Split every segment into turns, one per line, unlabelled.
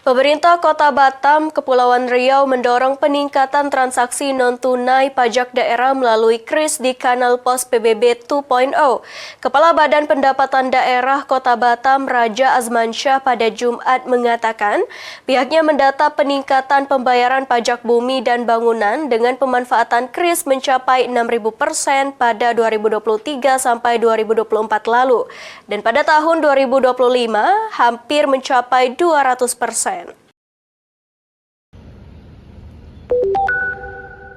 Pemerintah Kota Batam, Kepulauan Riau mendorong peningkatan transaksi non-tunai pajak daerah melalui KRIS di kanal pos PBB 2.0. Kepala Badan Pendapatan Daerah Kota Batam, Raja Azmansyah pada Jumat mengatakan, pihaknya mendata peningkatan pembayaran pajak bumi dan bangunan dengan pemanfaatan KRIS mencapai 6.000% pada 2023 sampai 2024 lalu. Dan pada tahun 2025, hampir mencapai 200%.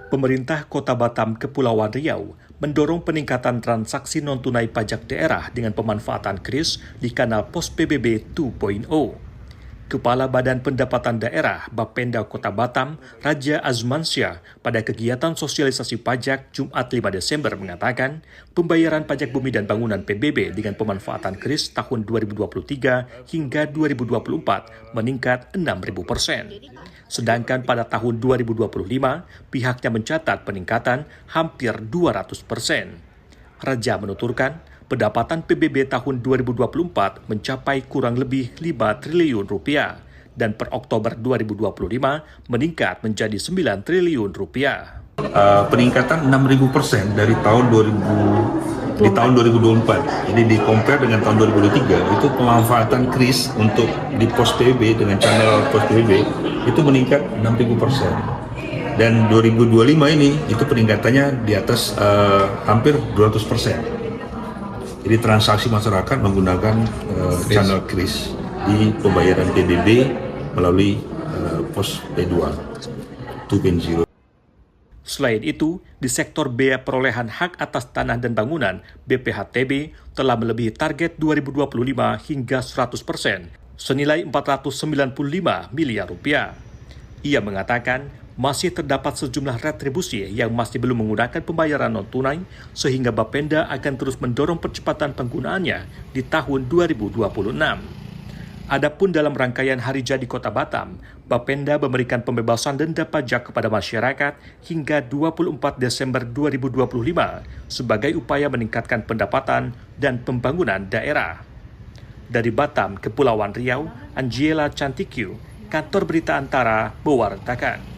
Pemerintah Kota Batam, Kepulauan Riau mendorong peningkatan transaksi non-tunai pajak daerah dengan pemanfaatan KRIS di kanal pos PBB 2.0. Kepala Badan Pendapatan Daerah Bapenda Kota Batam, Raja Azmansyah, pada kegiatan sosialisasi pajak Jumat 5 Desember mengatakan, pembayaran pajak bumi dan bangunan PBB dengan pemanfaatan KRIS tahun 2023 hingga 2024 meningkat 6.000%. Sedangkan pada tahun 2025, pihaknya mencatat peningkatan hampir 200%. Raja menuturkan, pendapatan PBB tahun 2024 mencapai kurang lebih 5 triliun rupiah dan per Oktober 2025 meningkat menjadi 9 triliun rupiah.
Peningkatan 6.000% dari di tahun 2024. Jadi di compare dengan tahun 2023 itu pemanfaatan KRIS untuk di pos PBB dengan channel pos PBB itu meningkat 6.000%. Dan 2025 ini itu peningkatannya di atas hampir 200%. Jadi transaksi masyarakat menggunakan channel KRIS di pembayaran PBB melalui pos P2 2.0.
Selain itu, di sektor biaya perolehan hak atas tanah dan bangunan, BPHTB telah melebihi target 2025 hingga 100%, senilai 495 miliar rupiah. Ia mengatakan, masih terdapat sejumlah retribusi yang masih belum menggunakan pembayaran non-tunai, sehingga Bapenda akan terus mendorong percepatan penggunaannya di tahun 2026. Adapun dalam rangkaian Hari Jadi Kota Batam, Bapenda memberikan pembebasan denda pajak kepada masyarakat hingga 24 Desember 2025 sebagai upaya meningkatkan pendapatan dan pembangunan daerah. Dari Batam, Kepulauan Riau, Angela Cantikyu, Kantor Berita Antara, mewartakan.